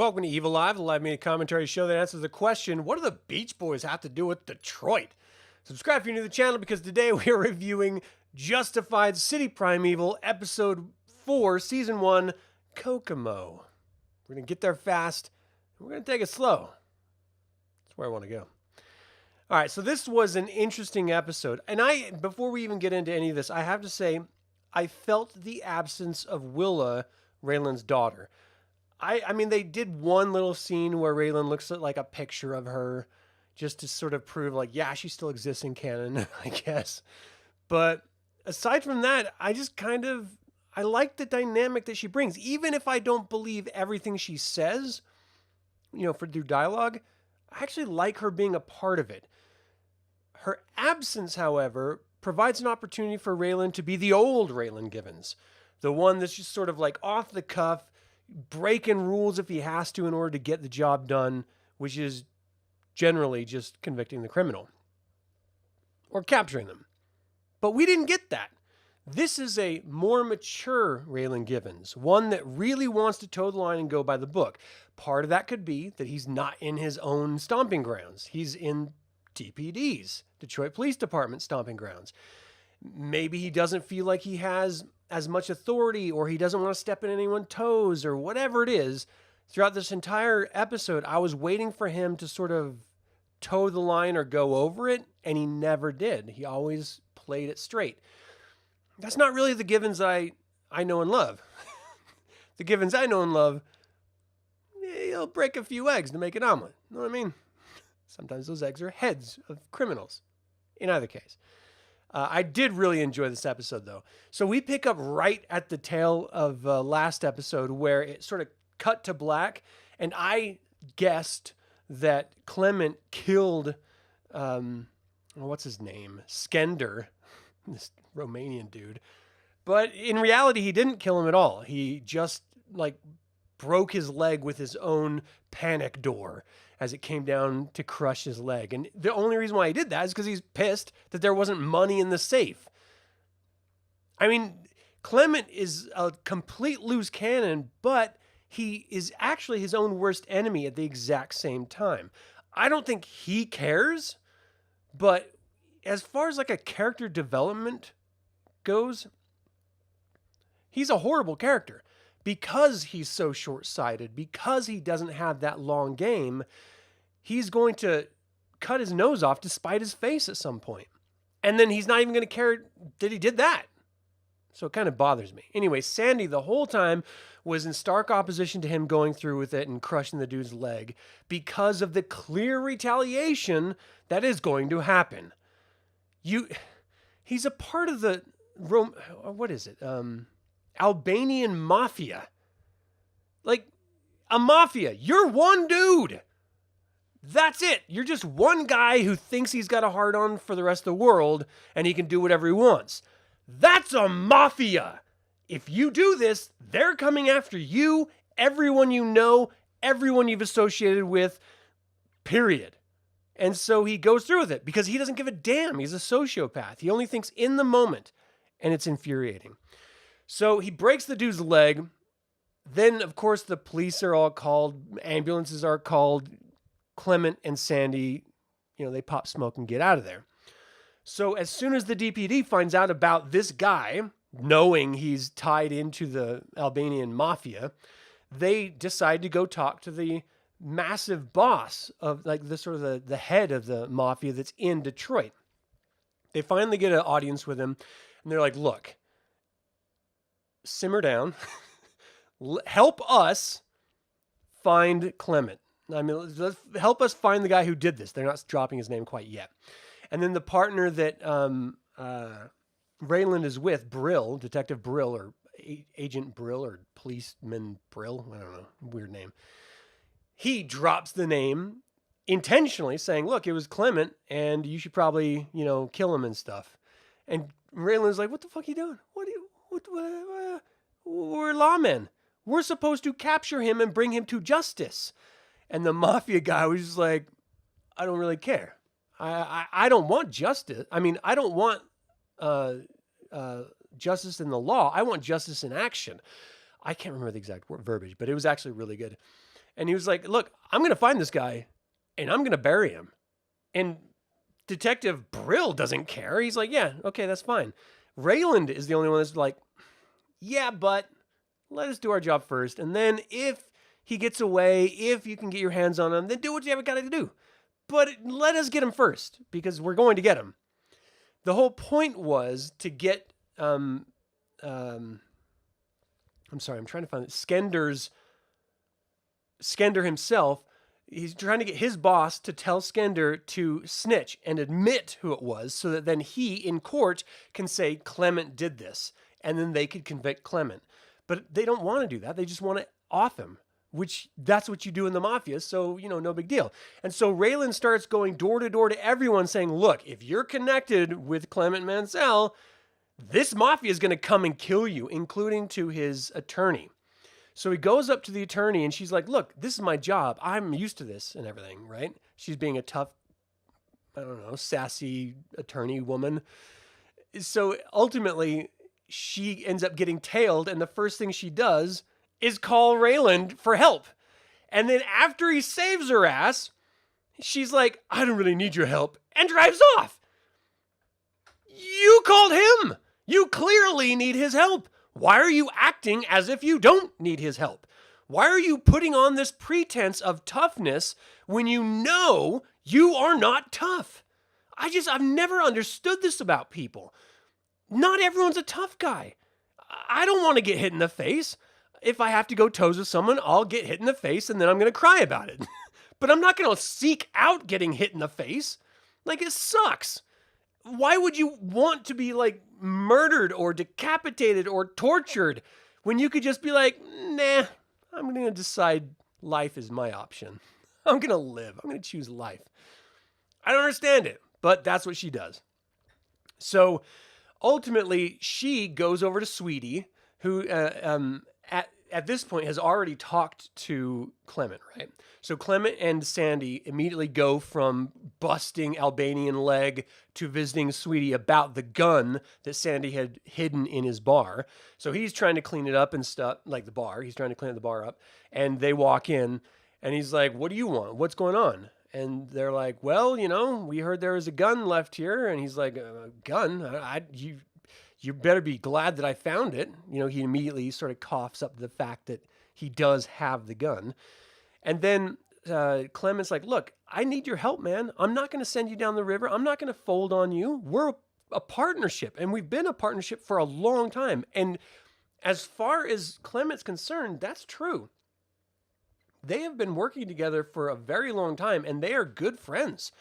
Welcome to Eviliv3, the live media commentary show that answers the question, what do the Beach Boys have to do with Detroit? Subscribe if you're new to the channel because today we are reviewing Justified City Primeval, Episode 4, Season 1, Kokomo. We're going to get there fast, and we're going to take it slow. That's where I want to go. All right, so this was an interesting episode. And before we even get into any of this, I have to say, I felt the absence of Willa, Raylan's daughter. I mean, they did one little scene where Raylan looks at like a picture of her just to sort of prove like, yeah, she still exists in canon, I guess. But aside from that, I like the dynamic that she brings. Even if I don't believe everything she says, through dialogue, I actually like her being a part of it. Her absence, however, provides an opportunity for Raylan to be the old Raylan Givens. The one that's just sort of like off the cuff, breaking rules if he has to in order to get the job done, which is generally just convicting the criminal or capturing them. But we didn't get that. This is a more mature Raylan Givens, one that really wants to toe the line and go by the book. Part of that could be that he's not in his own stomping grounds. He's in TPD's, Detroit Police Department stomping grounds. Maybe he doesn't feel like he has as much authority, or he doesn't want to step in anyone's toes, or whatever it is. Throughout this entire episode, I was waiting for him to sort of toe the line or go over it, and he never did. He always played it straight. That's not really the Givens I know and love. The Givens I know and love, he'll break a few eggs to make an omelet. You know what I mean? Sometimes those eggs are heads of criminals. In either case. I did really enjoy this episode, though. So we pick up right at the tail of last episode where it sort of cut to black, and I guessed that Clement killed, what's his name? Skender, this Romanian dude. But in reality, he didn't kill him at all. He just, broke his leg with his own panic door as it came down to crush his leg. And the only reason why he did that is because he's pissed that there wasn't money in the safe. I mean, Clement is a complete loose cannon, but he is actually his own worst enemy at the exact same time. I don't think he cares, but as far as a character development goes, he's a horrible character. Because he's so short-sighted, because he doesn't have that long game, he's going to cut his nose off to spite his face at some point. And then he's not even going to care that he did that. So it kind of bothers me. Anyway, Sandy the whole time was in stark opposition to him going through with it and crushing the dude's leg because of the clear retaliation that is going to happen. He's a part of the... what is it? Albanian mafia. A mafia. You're one dude. That's it. You're just one guy who thinks he's got a hard-on for the rest of the world and he can do whatever he wants. That's a mafia. If you do this, they're coming after you, everyone you know, everyone you've associated with, period. And so he goes through with it because he doesn't give a damn. He's a sociopath. He only thinks in the moment, and it's infuriating. So he breaks the dude's leg. Then, of course, the police are all called. Ambulances are called. Clement and Sandy, they pop smoke and get out of there. So as soon as the DPD finds out about this guy, knowing he's tied into the Albanian mafia, they decide to go talk to the massive boss of the head of the mafia that's in Detroit. They finally get an audience with him, and they're like, look, simmer down, help us find Clement. Let's help us find the guy who did this. They're not dropping his name quite yet. And then the partner that Raylan is with, Brill, Detective Brill, or Agent Brill, or Policeman Brill, I don't know, weird name. He drops the name intentionally, saying, look, it was Clement, and you should probably, kill him and stuff. And Raylan's like, what the fuck are you doing? We're lawmen. We're supposed to capture him and bring him to justice. And the mafia guy was just like, I don't really care. I don't want justice. I mean, I don't want justice in the law. I want justice in action. I can't remember the exact verbiage, but it was actually really good. And he was like, look, I'm going to find this guy and I'm going to bury him. And Detective Brill doesn't care. He's like, yeah, okay, that's fine. Raylan is the only one that's like, yeah, but let us do our job first. And then if he gets away, if you can get your hands on him, then do what you have got to do. But let us get him first because we're going to get him. The whole point was to get, I'm sorry, I'm trying to find it. Skender himself, he's trying to get his boss to tell Skender to snitch and admit who it was so that then he, in court, can say Clement did this. And then they could convict Clement. But they don't want to do that. They just want to off him, which that's what you do in the mafia. So, no big deal. And so Raylan starts going door to door to everyone saying, look, if you're connected with Clement Mansell, this mafia is going to come and kill you, including to his attorney. So he goes up to the attorney and she's like, look, this is my job. I'm used to this and everything, right? She's being a tough, sassy attorney woman. So ultimately, she ends up getting tailed, and the first thing she does is call Raylan for help. And then after he saves her ass, she's like, I don't really need your help, and drives off. You called him. You clearly need his help. Why are you acting as if you don't need his help? Why are you putting on this pretense of toughness when you know you are not tough? I've never understood this about people. Not everyone's a tough guy. I don't want to get hit in the face. If I have to go toes with someone, I'll get hit in the face and then I'm going to cry about it. But I'm not going to seek out getting hit in the face. Like, it sucks. Why would you want to be like murdered or decapitated or tortured when you could just be like, nah, I'm going to decide life is my option. I'm going to live. I'm going to choose life. I don't understand it, but that's what she does. So ultimately, she goes over to Sweetie, who at this point has already talked to Clement, right? So Clement and Sandy immediately go from busting Albanian leg to visiting Sweetie about the gun that Sandy had hidden in his bar. So he's trying to clean it up and stuff, like the bar. He's trying to clean the bar up. And they walk in, and he's like, what do you want? What's going on? And they're like, well, we heard there was a gun left here. And he's like, a gun? You better be glad that I found it. He immediately sort of coughs up the fact that he does have the gun. And then Clement's like, look, I need your help, man. I'm not going to send you down the river. I'm not going to fold on you. We're a partnership, and we've been a partnership for a long time. And as far as Clement's concerned, that's true. They have been working together for a very long time, and they are good friends.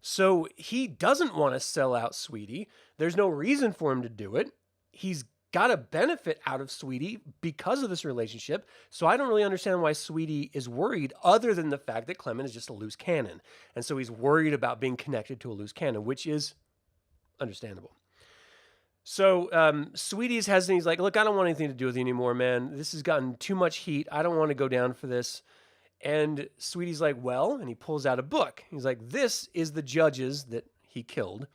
So he doesn't want to sell out Sweetie. There's no reason for him to do it. He's got a benefit out of Sweetie because of this relationship. So I don't really understand why Sweetie is worried other than the fact that Clement is just a loose cannon. And so he's worried about being connected to a loose cannon, which is understandable. So Sweetie's hesitant. He's like, look, I don't want anything to do with you anymore, man. This has gotten too much heat. I don't want to go down for this. And Sweetie's like, well, and he pulls out a book. He's like, this is the judges that he killed.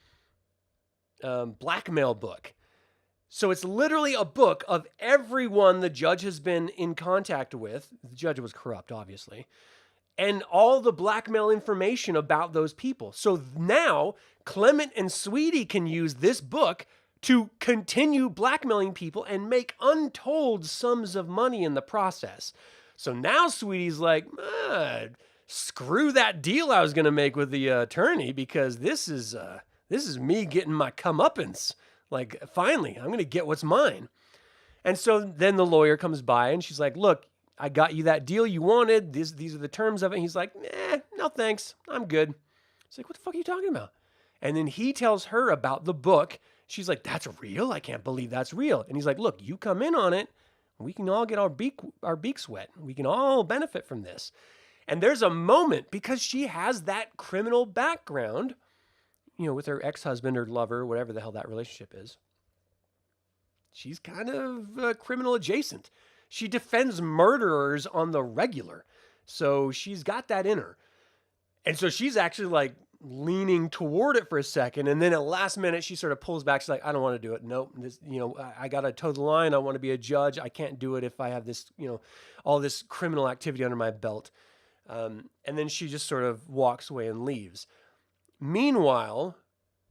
Blackmail book. So it's literally a book of everyone the judge has been in contact with. The judge was corrupt, obviously. And all the blackmail information about those people. So now Clement and Sweetie can use this book to continue blackmailing people and make untold sums of money in the process. So now Sweetie's like, screw that deal I was going to make with the attorney because this is me getting my comeuppance. Like, finally, I'm going to get what's mine. And so then the lawyer comes by and she's like, look, I got you that deal you wanted. These are the terms of it. And he's like, no thanks. I'm good. She's like, what the fuck are you talking about? And then he tells her about the book. She's like, that's real? I can't believe that's real. And he's like, look, you come in on it. We can all get our beaks wet. We can all benefit from this. And there's a moment because she has that criminal background, with her ex-husband or lover, whatever the hell that relationship is. She's kind of criminal adjacent. She defends murderers on the regular. So she's got that in her. And so she's actually like leaning toward it for a second. And then at last minute, she sort of pulls back. She's like, I don't want to do it. Nope. This, I got to toe the line. I want to be a judge. I can't do it if I have this, all this criminal activity under my belt. And then she just sort of walks away and leaves. Meanwhile,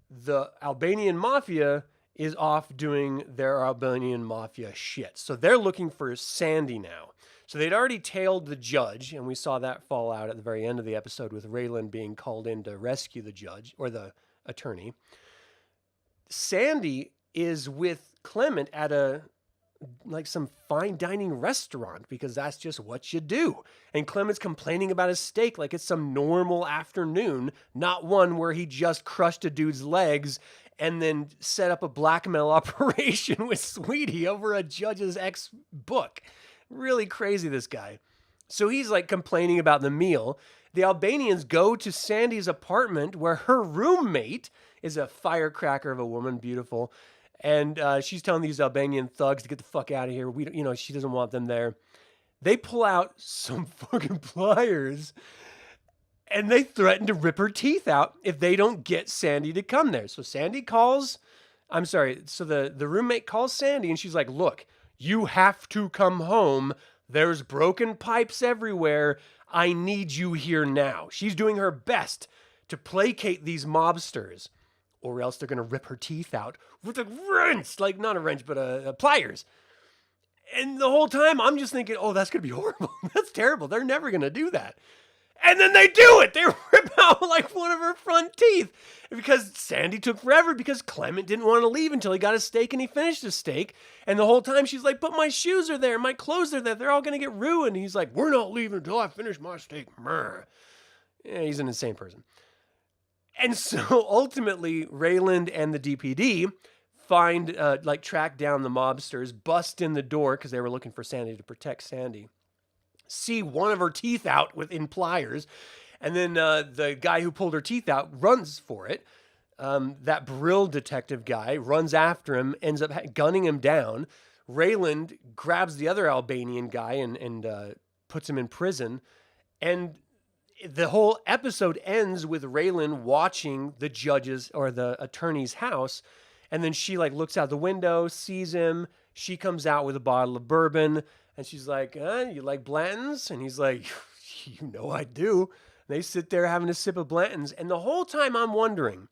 the Albanian mafia is off doing their Albanian mafia shit. So they're looking for Sandy now. So they'd already tailed the judge, and we saw that fall out at the very end of the episode with Raylan being called in to rescue the judge, or the attorney. Sandy is with Clement at some fine dining restaurant because that's just what you do. And Clement's complaining about his steak like it's some normal afternoon, not one where he just crushed a dude's legs and then set up a blackmail operation with Sweetie over a judge's ex-book. Really crazy, this guy. So he's like complaining about the meal. The Albanians go to Sandy's apartment where her roommate is a firecracker of a woman, beautiful. And she's telling these Albanian thugs to get the fuck out of here. She doesn't want them there. They pull out some fucking pliers and they threaten to rip her teeth out if they don't get Sandy to come there. So the roommate calls Sandy and she's like, look, you have to come home. There's broken pipes everywhere. I need you here now. She's doing her best to placate these mobsters, or else they're going to rip her teeth out with a wrench. Like, not a wrench, but a pliers. And the whole time, I'm just thinking, oh, that's going to be horrible. That's terrible. They're never going to do that. And then they do it. They rip out like one of her front teeth. Because Sandy took forever because Clement didn't want to leave until he got his steak and he finished his steak. And the whole time she's like, but my shoes are there. My clothes are there. They're all going to get ruined. And he's like, we're not leaving until I finish my steak. Yeah, he's an insane person. And so ultimately, Raylan and the DPD track down the mobsters, bust in the door because they were looking for Sandy to protect Sandy, see one of her teeth out in pliers, and then the guy who pulled her teeth out runs for it. That Brill detective guy runs after him, ends up gunning him down. Raylan grabs the other Albanian guy and puts him in prison. And the whole episode ends with Raylan watching the judge's or the attorney's house. And then she looks out the window, sees him. She comes out with a bottle of bourbon and she's like, you like Blanton's? And he's like, you know I do. And they sit there having a sip of Blanton's. And the whole time I'm wondering,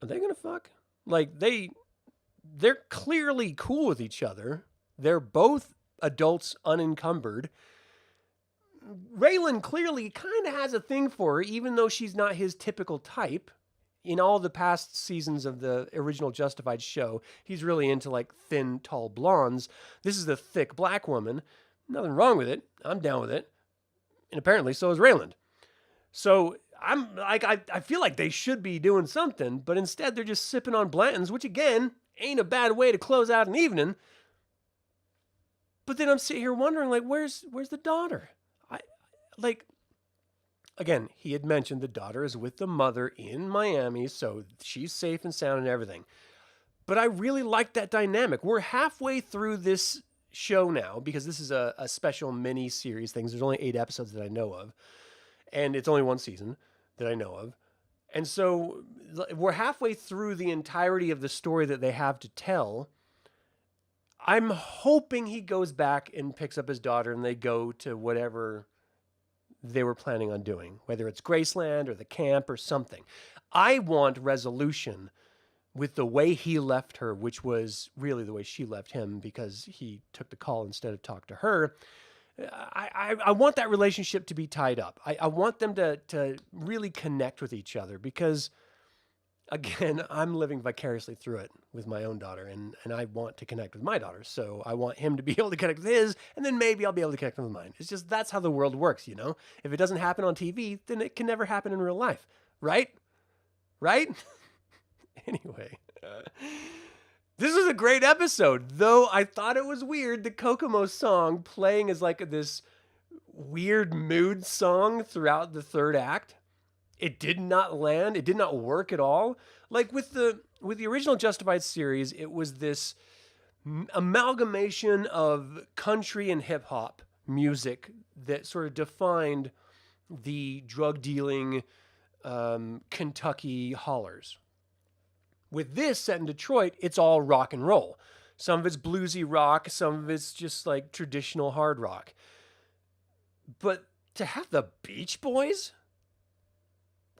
are they going to fuck? They're clearly cool with each other. They're both adults unencumbered. Raylan clearly kind of has a thing for her, even though she's not his typical type. In all the past seasons of the original Justified show, he's really into thin, tall blondes. This is a thick black woman. Nothing wrong with it. I'm down with it. And apparently so is Raylan. So I feel like they should be doing something, but instead they're just sipping on Blanton's, which again, ain't a bad way to close out an evening. But then I'm sitting here wondering, where's the daughter? Again, he had mentioned the daughter is with the mother in Miami, so she's safe and sound and everything. But I really like that dynamic. We're halfway through this show now, because this is a special mini-series thing. There's only 8 episodes that I know of, and it's only one season that I know of. And so we're halfway through the entirety of the story that they have to tell. I'm hoping he goes back and picks up his daughter and they go to whatever they were planning on doing, whether it's Graceland or the camp or something. I want resolution with the way he left her, which was really the way she left him because he took the call instead of talk to her. I want that relationship to be tied up. I want them to really connect with each other because, again, I'm living vicariously through it with my own daughter, and I want to connect with my daughter. So I want him to be able to connect with his, and then maybe I'll be able to connect with mine. It's just that's how the world works, you know? If it doesn't happen on TV, then it can never happen in real life, right? Right? Anyway, this was a great episode, though I thought it was weird, the Kokomo song playing as this weird mood song throughout the third act. It did not land. It did not work at all. With the original Justified series, it was this amalgamation of country and hip hop music that sort of defined the drug dealing Kentucky hollers. With this set in Detroit, it's all rock and roll. Some of it's bluesy rock, some of it's just traditional hard rock. But to have the Beach Boys?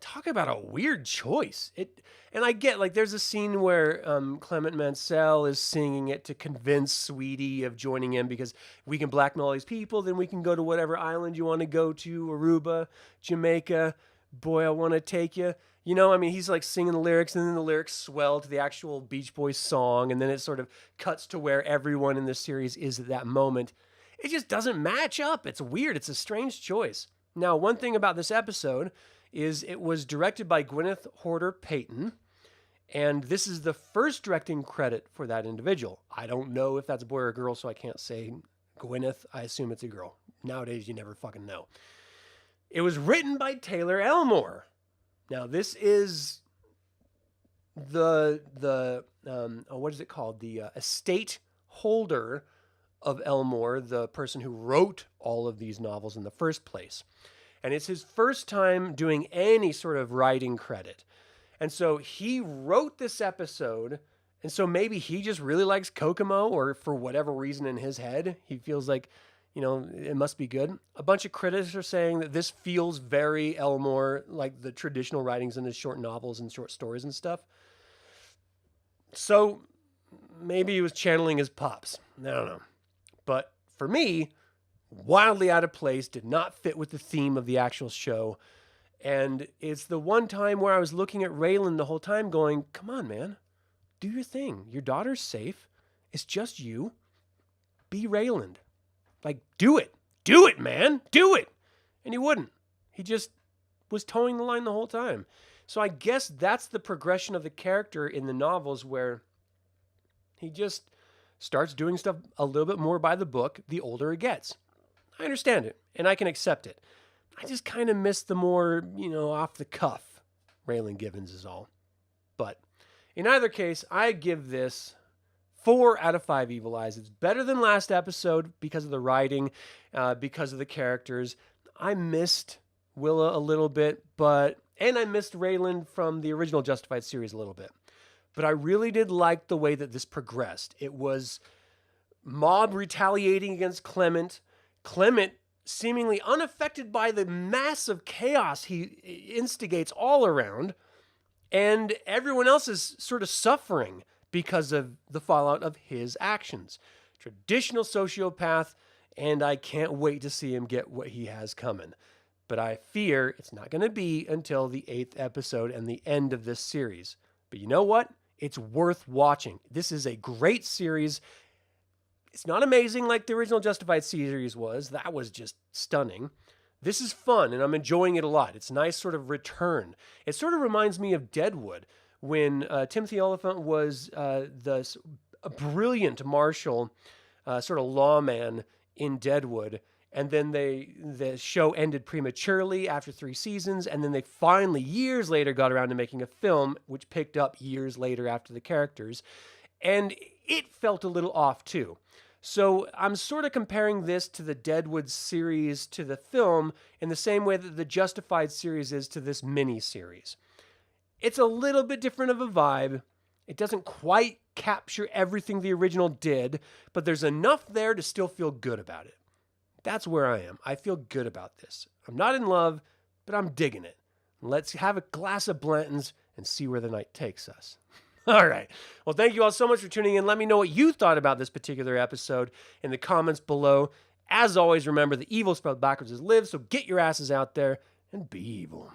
Talk about a weird choice. And I get, like, there's a scene where Clement Mansell is singing it to convince Sweetie of joining him because we can blackmail all these people, then we can go to whatever island you want to go to, Aruba, Jamaica, boy, I want to take you. You know, I mean, he's like singing the lyrics, and then the lyrics swell to the actual Beach Boys song, and then it sort of cuts to where everyone in this series is at that moment. It just doesn't match up. It's weird. It's a strange choice. Now, one thing about this episode is it was directed by Gwyneth Horder Payton, and this is the first directing credit for that individual. I don't know if that's a boy or a girl, so I can't say Gwyneth. I assume it's a girl. Nowadays, you never fucking know. It was written by Taylor Elmore. Now, this is the what is it called? The estate holder of Elmore, the person who wrote all of these novels in the first place. And it's his first time doing any sort of writing credit. And so he wrote this episode, and so maybe he just really likes Kokomo, or for whatever reason in his head, he feels like, you know, it must be good. A bunch of critics are saying that this feels very Elmore, like the traditional writings in his short novels and short stories and stuff. So maybe he was channeling his pops. I don't know. But for me, wildly out of place, did not fit with the theme of the actual show. And it's the one time where I was looking at Raylan the whole time going, come on, man, do your thing. Your daughter's safe. It's just you. Be Raylan. Like, do it. Do it, man. Do it. And he wouldn't. He just was towing the line the whole time. So I guess that's the progression of the character in the novels, where he just starts doing stuff a little bit more by the book the older it gets. I understand it, and I can accept it. I just kind of miss the more, you know, off the cuff Raylan Givens is all. But in either case, I give this 4 out of 5 evil eyes. It's better than last episode because of the writing, because of the characters. I missed Willa a little bit, and I missed Raylan from the original Justified series a little bit. But I really did like the way that this progressed. It was mob retaliating against Clement seemingly unaffected by the massive chaos he instigates all around, and everyone else is sort of suffering because of the fallout of his actions. Traditional sociopath, and I can't wait to see him get what he has coming. But I fear it's not going to be until the 8th episode and the end of this series. But you know what? It's worth watching. This is a great series. It's not amazing like the original Justified series was. That was just stunning. This is fun, and I'm enjoying it a lot. It's a nice sort of return. It sort of reminds me of Deadwood, when Timothy Oliphant was a brilliant Marshal, sort of lawman in Deadwood, and then the show ended prematurely after 3 seasons, and then they finally, years later, got around to making a film, which picked up years later after the characters, and it felt a little off too. So I'm sort of comparing this to the Deadwood series to the film in the same way that the Justified series is to this mini-series. It's a little bit different of a vibe. It doesn't quite capture everything the original did, but there's enough there to still feel good about it. That's where I am. I feel good about this. I'm not in love, but I'm digging it. Let's have a glass of Blanton's and see where the night takes us. All right. Well, thank you all so much for tuning in. Let me know what you thought about this particular episode in the comments below. As always, remember, the evil spelled backwards is live, so get your asses out there and be evil.